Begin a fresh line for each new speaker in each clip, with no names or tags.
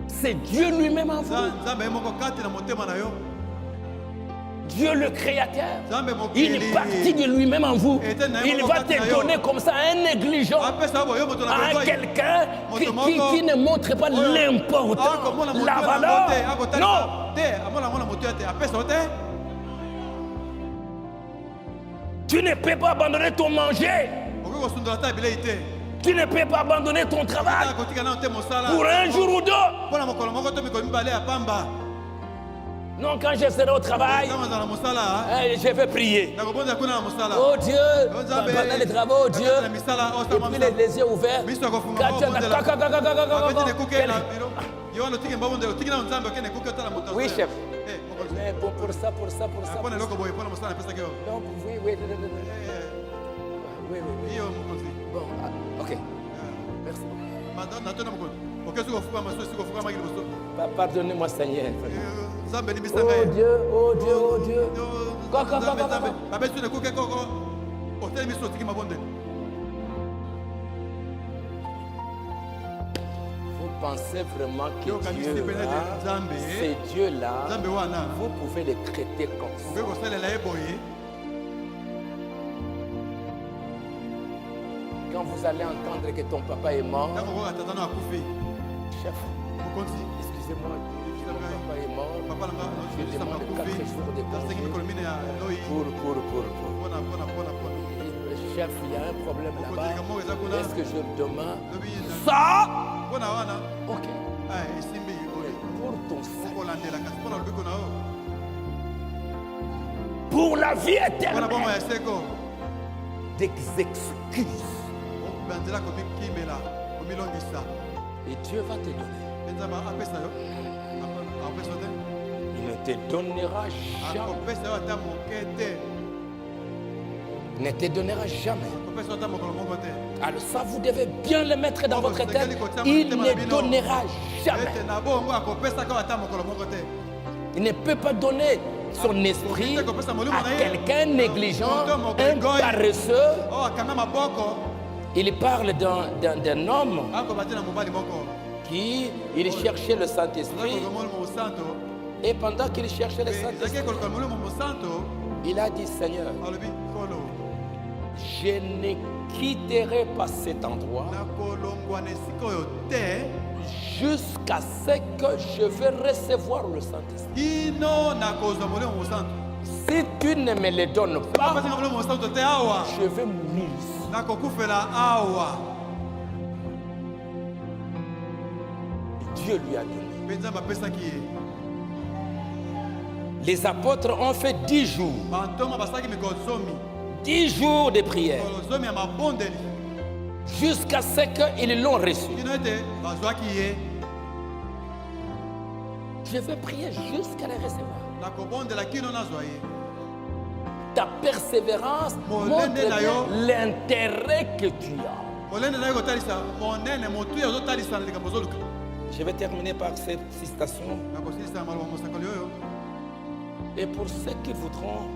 C'est Dieu lui-même en vous. Dieu le Créateur, une partie de lui-même en vous. Il va te donner comme ça un négligent, à quelqu'un qui ne montre pas l'importance, la valeur. Non. Tu ne peux pas abandonner ton manger. Tu ne peux pas abandonner ton travail pour un jour ou deux. Non, quand je serai au travail, je vais prier. Oh Dieu, pendant les travaux, Dieu, et puis les yeux ouverts. Oui, chef. Mais pour ça. Donc, oui. Bon, ok. Merci. Pardonnez-moi, Seigneur. Oh Dieu. Quoi. Vous pensez vraiment que Dieu, ces dieux-là, vous pouvez les traiter comme ça. Quand vous allez entendre que ton papa est mort, chef, excusez-moi, mon papa est mort, je demande 4 jours de congé pour. Chef, il y a un problème là-bas. Est-ce que je demande ça? Ok. Pour ton salut, pour la vie éternelle, des excuses. Et Dieu va te donner. Il ne te donnera jamais. Ne te donnera jamais. Alors ça, vous devez bien le mettre dans votre tête. Il ne donnera jamais. Il ne peut pas donner son esprit à quelqu'un négligent, un paresseux. Il parle d'un homme qui il cherchait le Saint-Esprit. Et pendant qu'il cherchait le Saint-Esprit, il a dit, Seigneur, je ne quitterai pas cet endroit jusqu'à ce que je vais recevoir le Saint-Esprit. Si tu ne me le donnes pas, je vais mourir. Dieu lui a donné. Les apôtres ont fait 10 jours. 10 jours de prière. Jusqu'à ce qu'ils l'ont reçu. Je vais prier jusqu'à le recevoir. Ta persévérance montre l'intérêt que tu as. Je vais terminer par cette citation. Et pour ceux qui voudront,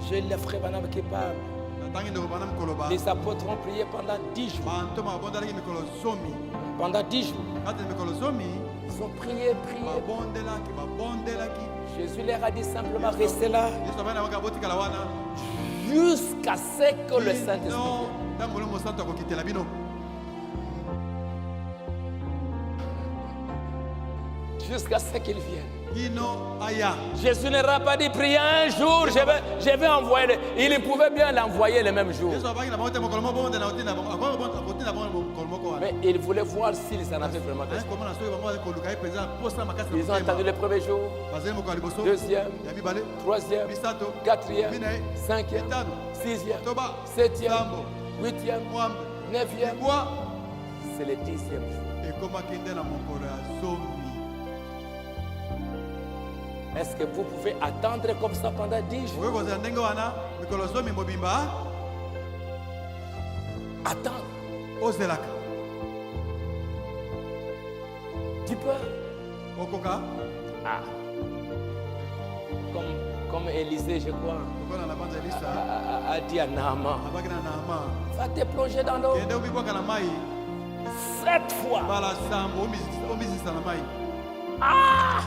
je les ferai banam qui parle. Les apôtres ont prié pendant 10 jours. Pendant 10 jours. Ils ont prié. Jésus leur a dit simplement restez là jusqu'à ce que le Saint-Esprit vienne. Jusqu'à ce qu'il vienne. Jésus n'aura pas dit prier un jour, je vais envoyer. Il pouvait bien l'envoyer le même jour. Mais il voulait voir s'ils en avaient vraiment besoin. Ils ont entendu le premier jour, deuxième, troisième, quatrième, cinquième, sixième, septième, huitième, neuvième. C'est le 10e jour. Est-ce que vous pouvez attendre comme ça pendant 10 jours? Attendre. Tu peux. Ah. Comme Élisée, je crois, a dit à Naaman, va te plonger dans l'eau. 7 fois. Ah!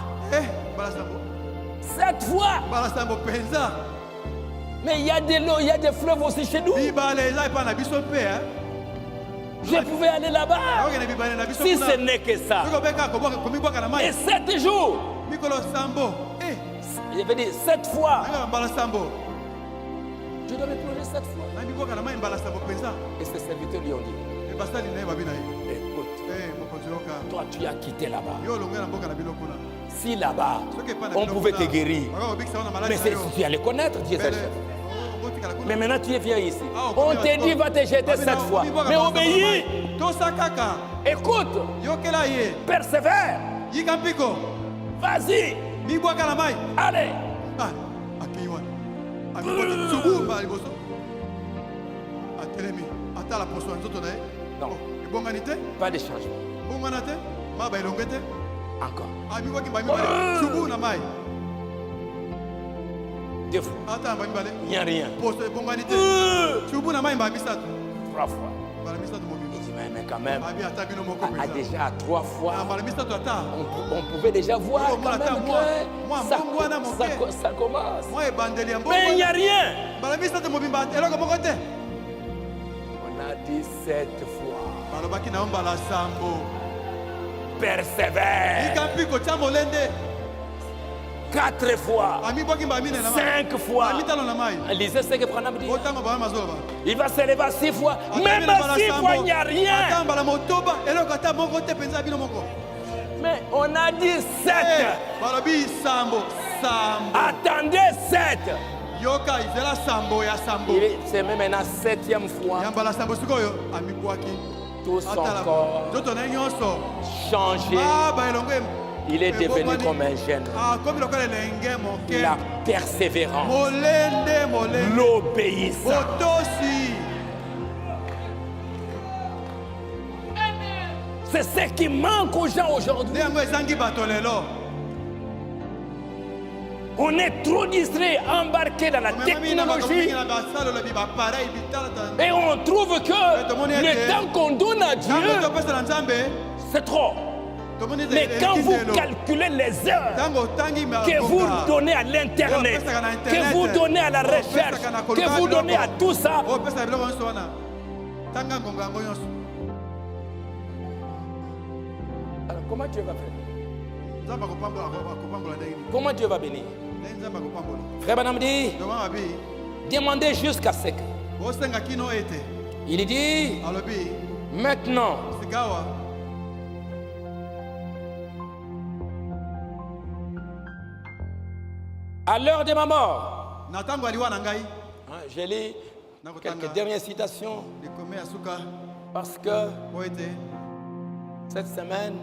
7 fois. Mais il y a de l'eau, il y a des fleuves aussi chez nous. Je pouvais aller là-bas. Si ce n'est que ça. Et 7 jours. Je vais dire 7 fois. Je dois me plonger 7 fois. Et ses serviteurs lui ont dit, écoute, toi tu as quitté là-bas. Si là-bas, on pouvait te guérir. Mais tu allais connaître, Dieu est chef. Mais maintenant tu viens ici. On te dit va te jeter 7 fois. Mais obéis. Écoute. Persévère. Vas-y. Allez. Non. Pas de changement. Encore. 2 fois. Il n'y a rien. 3 fois. Il dit, mais quand même, déjà 3 fois, on pouvait déjà voir quand même que ça commence. Mais il n'y a rien. On a dit 7 fois. Persévère. 4 fois, 5 fois. Lisez ce que Branham dit. Il va se lever 6 fois. Même à 6 fois, il n'y a rien. Mais on a dit 7. Attendez 7. C'est même maintenant 7e fois. Tout son corps changé. Il est devenu comme un jeune. La persévérance, l'obéissance. C'est ce qui manque aux gens aujourd'hui. On est trop distrait, embarqué dans la technologie. Et on trouve que le temps qu'on donne à Dieu, c'est trop. Mais quand vous calculez les heures que vous donnez à l'internet, que vous donnez à la recherche, que vous donnez à tout ça, alors comment Dieu va faire? Comment Dieu va bénir? Frère Branham dit, demandez jusqu'à ce que. Il dit, maintenant, à l'heure de ma mort. Je lis quelques dernières citations parce que cette semaine,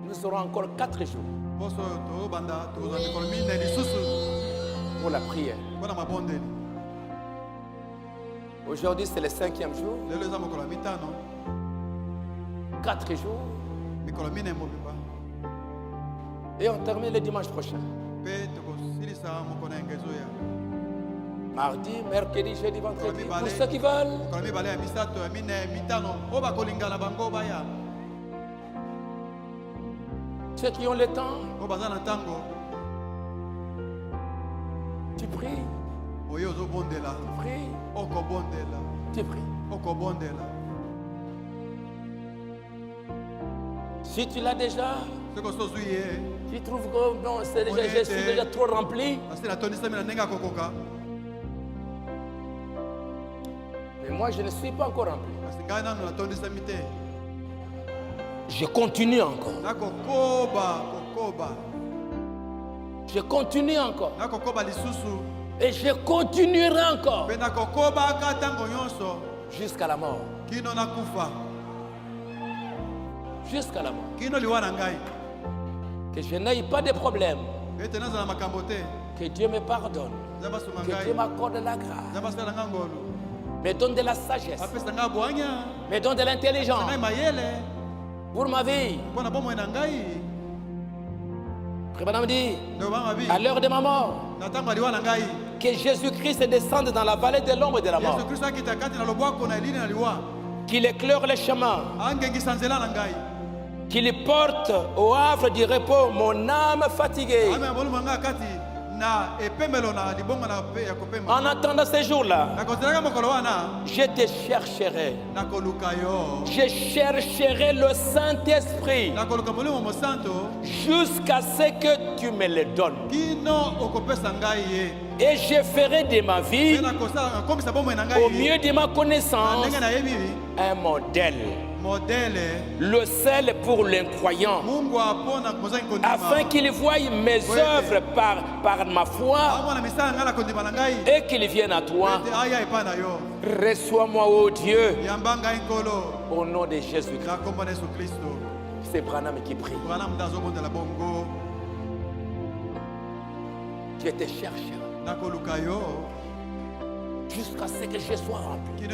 nous serons encore 4 jours pour la prière. Aujourd'hui, c'est le 5e jour. 4 jours. Et on termine le dimanche prochain. Mardi, mercredi, jeudi, vendredi. Pour ceux qui veulent. Ceux qui ont le temps. Tu pries. Tu pries. Si tu l'as déjà, tu trouves que non, je suis déjà trop rempli. Mais moi, je ne suis pas encore rempli. Je continue encore. Je continue encore. Et je continuerai encore. Jusqu'à la mort. Jusqu'à la mort. Que je n'aille pas de problème. Que Dieu me pardonne. Que Dieu m'accorde la grâce. Me donne de la sagesse. Me donne de l'intelligence. Pour ma vie. Frère Branham dit, à l'heure de ma mort, que Jésus-Christ descende dans la vallée de l'ombre de la mort. qu'il éclaire les chemins, qu'il porte au havre du repos mon âme fatiguée. En attendant ces jours-là, je te chercherai. Je chercherai le Saint-Esprit jusqu'à ce que tu me le donnes. Et je ferai de ma vie, au mieux de ma connaissance, un modèle. Le sel pour l'incroyant, afin qu'il voie mes œuvres par ma foi et qu'il vienne à toi. Reçois-moi, ô Dieu, au nom de Jésus-Christ. C'est Branham qui prie. Je te cherche jusqu'à ce que je sois rempli,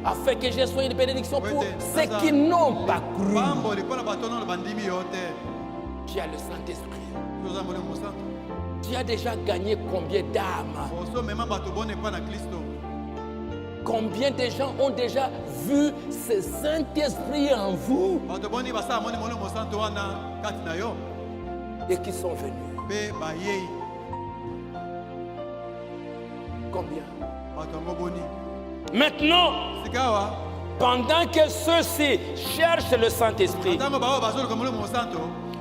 afin que je sois une bénédiction pour ceux qui n'ont pas cru. Tu as le Saint-Esprit. Tu as déjà gagné combien d'âmes? Combien de gens ont déjà vu ce Saint-Esprit en vous et qui sont venus? Combien? Maintenant, pendant que ceux-ci cherchent le Saint-Esprit,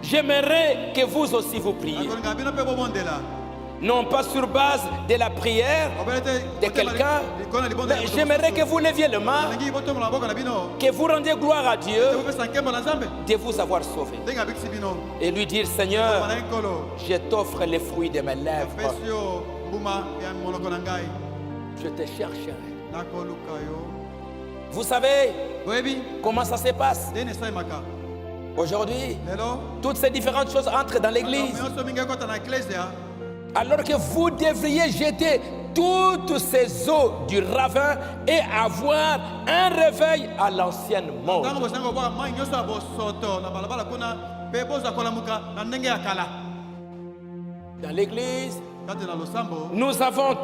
j'aimerais que vous aussi vous priez. Non pas sur base de la prière de quelqu'un, mais j'aimerais que vous leviez le main, que vous rendiez gloire à Dieu de vous avoir sauvé. Et lui dire, Seigneur, je t'offre les fruits de mes lèvres. Je te chercherai. Vous savez comment ça se passe? Aujourd'hui, toutes ces différentes choses entrent dans l'église. Alors que vous devriez jeter toutes ces eaux du ravin et avoir un réveil à l'ancienne mode. Dans l'église, nous avons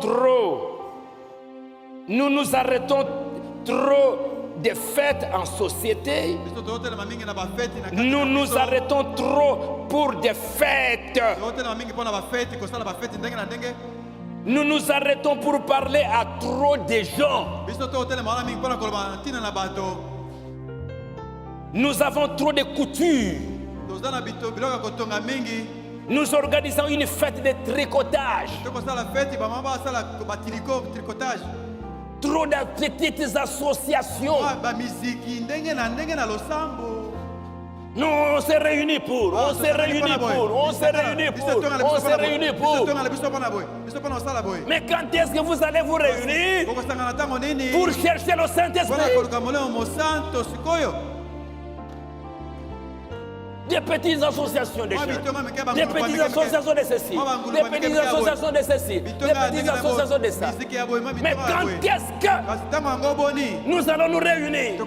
nous nous arrêtons trop de fêtes en société. Nous nous arrêtons trop pour des fêtes. Nous nous arrêtons pour parler à trop de gens. Nous avons trop de coutumes. Nous organisons une fête de tricotage. Trop de petites associations. Nous, on s'est réunis pour, on s'est réunis pour, on s'est réunis pour, on s'est réunis pour. Mais quand est-ce que vous allez vous réunir pour chercher le Saint-Esprit? Des petites associations de jeunes, des petites associations de ceci, des petites associations de ceci, des petites associations de ça. Mais quand est-ce que nous allons nous réunir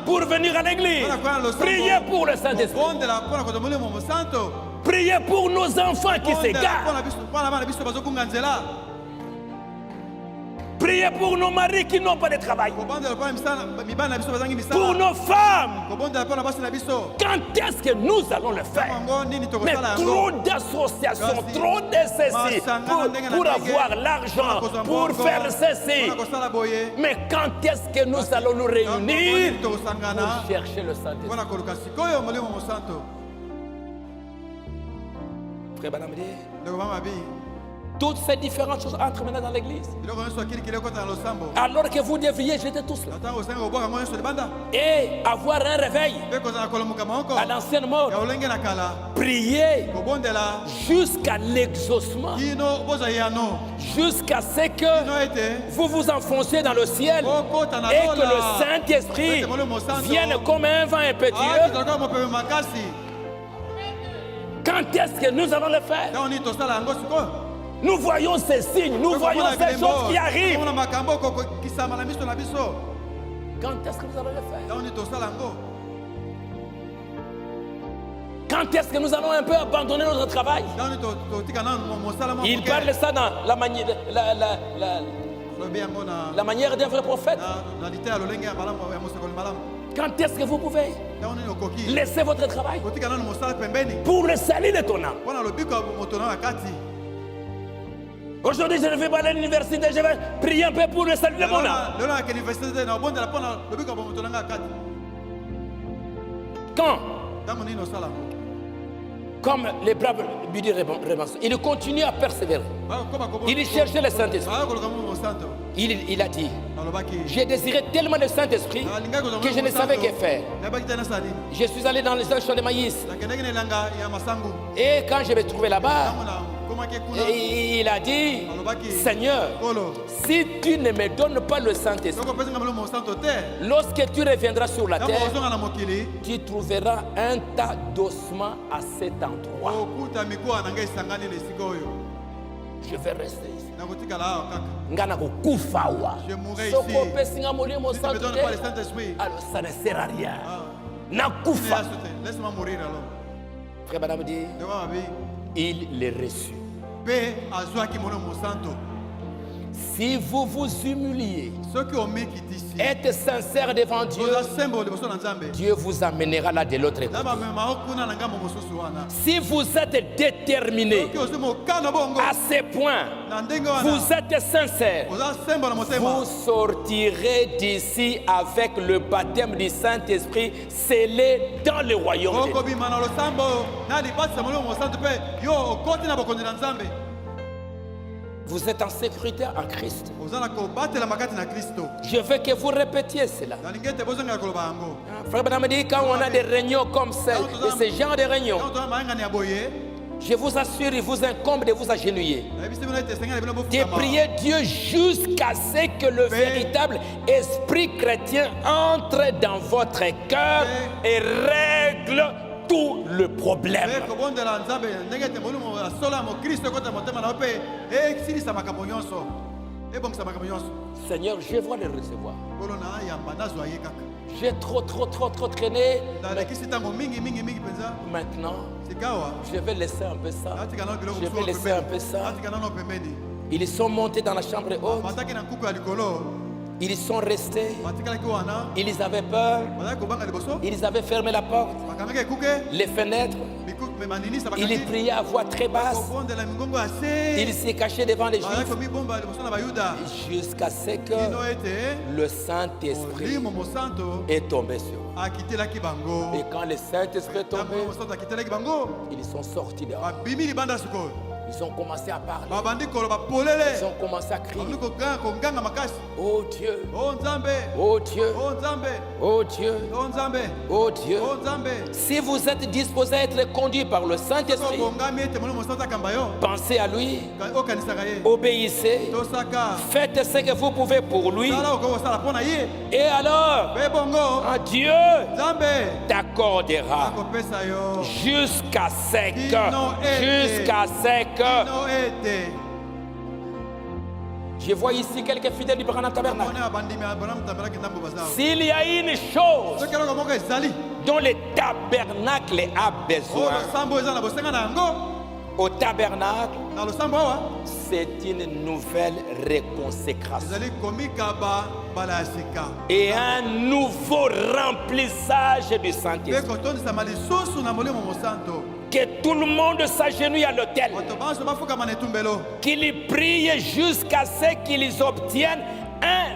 pour venir à l'église, prier pour le Saint-Esprit, prier pour nos enfants qui s'égarent, prier pour nos maris qui n'ont pas de travail, pour nos femmes. Quand est-ce que nous allons le faire? Mais trop d'associations, trop de ceci, pour avoir l'argent, pour faire ceci. Mais quand est-ce que nous allons nous réunir pour chercher le Saint-Esprit? Frère Banamdi, toutes ces différentes choses entrent maintenant dans l'église. Alors que vous devriez jeter tout cela et avoir un réveil à l'ancienne mode. Prier jusqu'à l'exaucement, jusqu'à ce que vous vous enfonciez dans le ciel et que le Saint-Esprit vienne comme un vent impétueux. Quand est-ce que nous allons le faire? Nous voyons ces signes, nous voyons ces choses qui arrivent. Quand est-ce que nous allons le faire? Quand est-ce que nous allons un peu abandonner notre travail? Il parle de ça dans La manière d'un vrai prophète. Quand est-ce que vous pouvez laisser votre travail pour le salut de ton âme? Aujourd'hui, je ne vais pas aller à l'université, je vais prier un peu pour le salut de mon âme. Quand? Comme les braves Budi Remanso, il continue à persévérer. Il cherchait le Saint-Esprit. Il a dit, j'ai désiré tellement le Saint-Esprit que je ne savais que faire. Je suis allé dans les champs de maïs. Et quand je vais trouver là-bas, il a dit, Seigneur, si tu ne me donnes pas le Saint-Esprit, lorsque tu reviendras sur la terre, tu trouveras un tas d'ossements à cet endroit. Je vais rester ici. Alors ça ne sert à rien. Frère Madame dit, il les reçut. Si vous vous humiliez, êtes sincère devant Dieu, Dieu vous amènera là de l'autre côté. Si vous êtes déterminé à ce point, vous êtes sincère, vous sortirez d'ici avec le baptême du Saint-Esprit scellé dans le royaume de Dieu. Vous êtes en sécurité en Christ. Je veux que vous répétiez cela. Frère Branham dit, quand on a des réunions comme celle, de ce genre de réunions, je vous assure, il vous incombe de vous agenouiller, de prier Dieu jusqu'à ce que le véritable esprit chrétien entre dans votre cœur et règle tout le problème. Seigneur, je vais le recevoir. J'ai trop traîné. Maintenant, je vais laisser un peu ça. Je vais laisser un peu ça. Ils sont montés dans la chambre haute. Ils sont restés. Ils avaient peur. Ils avaient fermé la porte, les fenêtres. Ils priaient à voix très basse. Ils se cachaient devant les Juifs jusqu'à ce que le Saint-Esprit est tombé sur eux. Et quand le Saint-Esprit est tombé, ils sont sortis dehors. Ils ont commencé à parler. Ils ont commencé à crier. Oh Dieu. Oh Dieu. Oh Dieu. Oh Dieu. Si vous êtes disposé à être conduit par le Saint-Esprit, pensez à lui. Obéissez. Faites ce que vous pouvez pour lui. Et alors, Dieu t'accordera jusqu'à ce que je vois ici quelques fidèles du Branham Tabernacle. S'il y a une chose dont le tabernacle a besoin, au tabernacle, c'est une nouvelle réconsécration et un nouveau remplissage du Saint-Esprit. Que tout le monde s'agenouille à l'autel, qu'ils prient jusqu'à ce qu'ils obtiennent un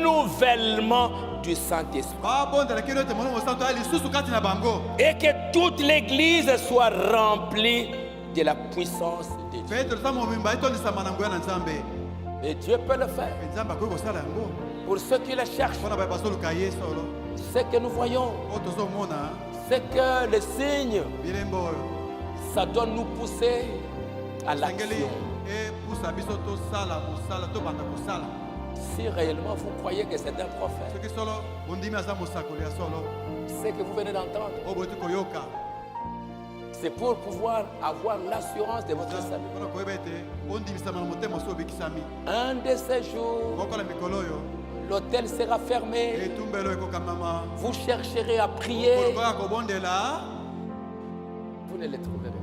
renouvellement du Saint-Esprit. Et que toute l'église soit remplie de la puissance de Dieu. Et Dieu peut le faire. Pour ceux qui le cherchent, ce que nous voyons, c'est que les signes, ça doit nous pousser à l'action. Si réellement vous croyez que c'est un prophète, ce que vous venez d'entendre, c'est pour pouvoir avoir l'assurance de votre salut. Un de ces jours, l'autel sera fermé. Vous chercherez à prier. Vous ne les trouverez pas.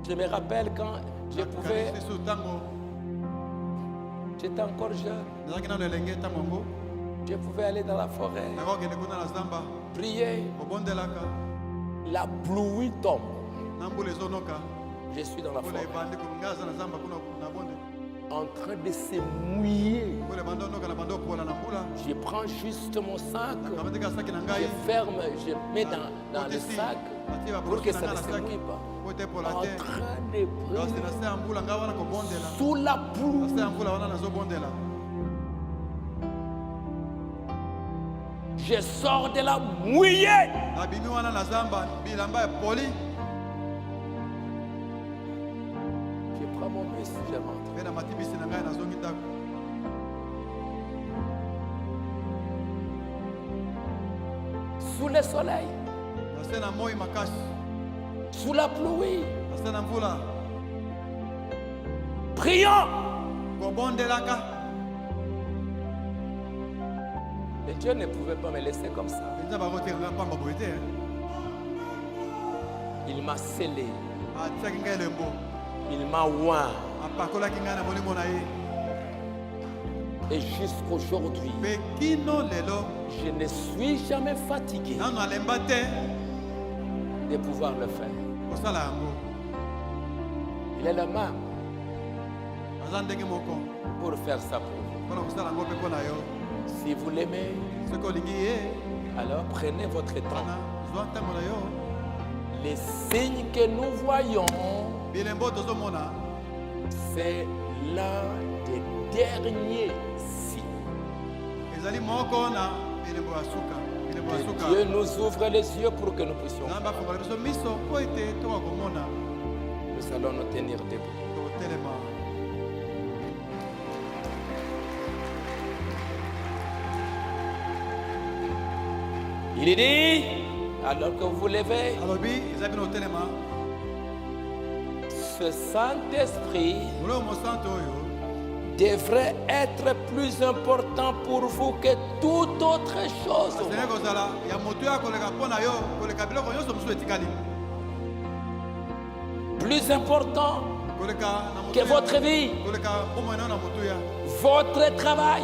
Je me rappelle quand je pouvais... J'étais encore jeune. Je pouvais aller dans la forêt, prier. La pluie tombe. Je suis dans la forêt, en train de se mouiller. Je prends juste mon sac, je ferme, je mets dans le sac pour que ça ne se mouille pas. En train de prier sous la pluie. Je sors de la mouillée. Je prends mon bus, je rentre. Sous le soleil, sous la pluie, prions. Et Dieu ne pouvait pas me laisser comme ça. Il m'a scellé. Il m'a oint. Et jusqu'aujourd'hui, je ne suis jamais fatigué de pouvoir le faire. Il est le même pour faire ça pour vous. Si vous l'aimez, alors prenez votre temps. Les signes que nous voyons, c'est l'un des derniers signes. Que Dieu nous ouvre les yeux pour que nous puissions voir. Nous allons nous tenir debout. Il dit, alors que vous vous levez, ce Saint-Esprit devrait être plus important pour vous que toute autre chose. Plus important que votre vie, votre travail,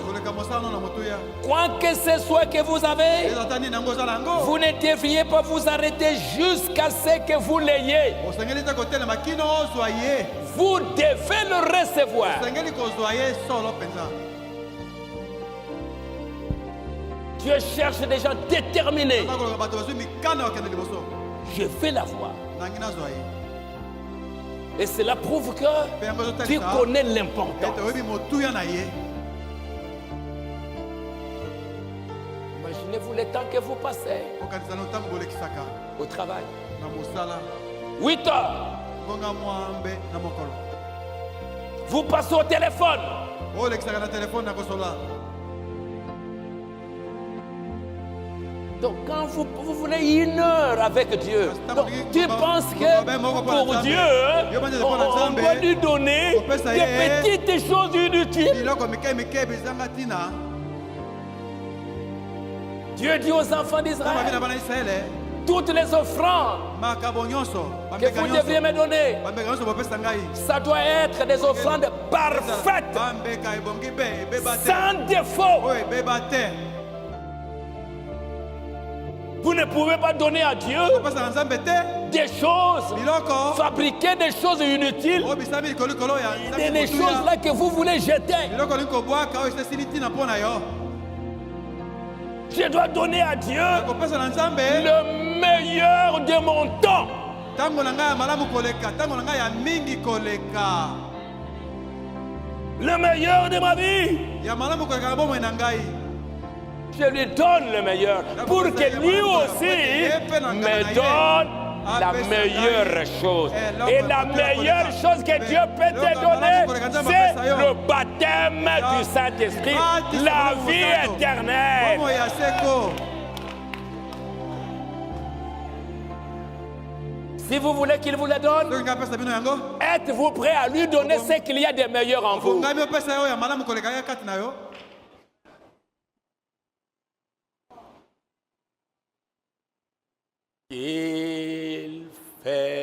quoi que ce soit que vous avez, vous ne devriez pas vous arrêter jusqu'à ce que vous l'ayez. Vous devez le recevoir. Dieu cherche des gens déterminés. Je vais l'avoir. Et cela prouve que tu connais l'importance. Imaginez-vous le temps que vous passez au travail. 8 heures. Vous passez au téléphone. Donc quand vous voulez 1 heure avec Dieu, donc, tu penses que pour Dieu, on doit lui donner des petites choses inutiles. Dieu dit aux enfants d'Israël, toutes les offrandes que vous devriez me donner, ça doit être des offrandes parfaites, sans défaut. Vous ne pouvez pas donner à Dieu des choses, fabriquer des choses inutiles, des choses là que vous voulez jeter. Je dois donner à Dieu le meilleur de mon temps. Le meilleur de ma vie. Je lui donne le meilleur pour que lui aussi me donne la meilleure chose. Et la meilleure chose que Dieu peut te donner, c'est le baptême du Saint-Esprit, la vie éternelle. Si vous voulez qu'il vous le donne, êtes-vous prêt à lui donner ce qu'il y a de meilleur en vous? Il fait